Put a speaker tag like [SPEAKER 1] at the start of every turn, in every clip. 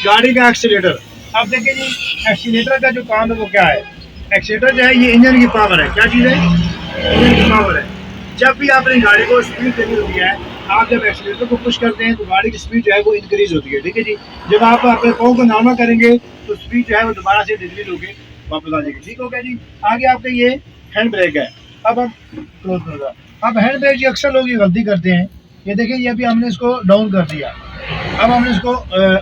[SPEAKER 1] गाड़ी का एक्सीलेटर। अब देखिए जी, एक्सीलेटर का जो काम है वो क्या है। एक्सीलेटर जो है ये इंजन की पावर है। क्या चीज़ है? इंजन की पावर है। जब भी आपने गाड़ी को स्पीड देनी होती है, आप जब एक्सीलेटर को पुश करते हैं तो गाड़ी की स्पीड जो है वो इंक्रीज होती है। ठीक है जी। जब आप अपने पाँव को नॉर्मल करेंगे तो स्पीड जो है वो दोबारा से डिक्रीज होकर वापस आ जाएगी। ठीक हो गया जी। आगे आपका ये हैंड ब्रेक है। अब हम क्लोज करो। अब हैंड ब्रेक जी अक्सर लोग ये गलती करते हैं। ये देखिए, ये अभी हमने इसको डाउन कर दिया, अब हमने इसको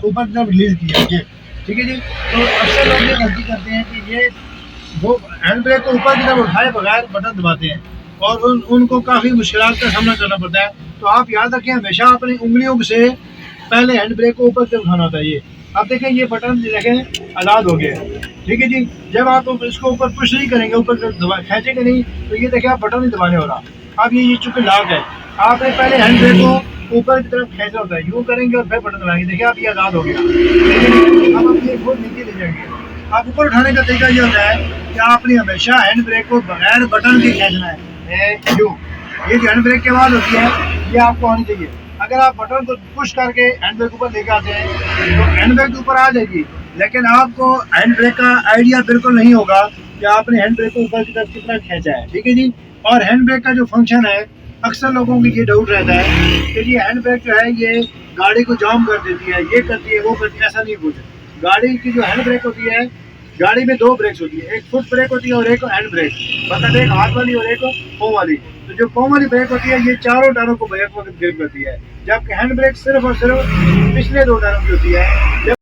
[SPEAKER 1] ऊपर की तरफ रिलीज किया ये। ठीक है जी। तो अक्सर लोग ये गलती करते हैं कि ये वो हैंड ब्रेक को ऊपर की तरफ उठाए बगैर बटन दबाते हैं और उनको काफ़ी मुश्किलात का सामना करना पड़ता है। तो आप याद रखें, हमेशा अपनी उंगलियों से पहले हैंड ब्रेक को ऊपर की तरफ उठाना होता है। ये अब देखें, ये बटन देखें आज़ाद हो गया है। ठीक है जी। जब आप इसको ऊपर पुश नहीं करेंगे, ऊपर की तरफ दबा खींचेंगे नहीं, तो ये देखें आप बटन नहीं दबाने हो रहा। अब ये चूंकि लॉक है, आपने पहले हैंड ब्रेक को ऊपर की तरफ खींचना होता है। यूँ करेंगे और फिर बटन दबाएंगे। देखिए आप ये आज़ाद हो गया। अब आप ये बहुत नीचे ले जाएंगे। आप ऊपर उठाने का तरीका ये होता है कि आपने हमेशा हैंड ब्रेक को बगैर बटन के खींचना है। यूँ, ये जो हैंड ब्रेक की आवाज़ होती है ये आपको आनी चाहिए। अगर आप बटन को पुश करके हैंड ब्रेक ऊपर लेके आते हैं तो हैंड ब्रेक ऊपर आ जाएगी, लेकिन आपको हैंड ब्रेक का आइडिया बिल्कुल नहीं होगा कि आपने हैंड ब्रेक को ऊपर की तरफ कितना खींचा है। ठीक है जी। और हैंड ब्रेक का जो फंक्शन है, अक्सर लोगों की ये डाउट रहता है कि ये हैंड ब्रेक जो है ये गाड़ी को जाम कर देती है, ये करती है, वो करती है। ऐसा नहीं कुछ। गाड़ी की जो हैंड ब्रेक होती है, गाड़ी में दो ब्रेक्स होती है, एक फुट ब्रेक होती है और एक हैंड ब्रेक, मतलब एक हाथ वाली और एक पाँव वाली। तो जो पाँव वाली ब्रेक होती है ये चारों टायरों को बैक वक्त ग्रिप करती है, जबकि हैंड ब्रेक सिर्फ और सिर्फ पिछले दो टायरों की होती है।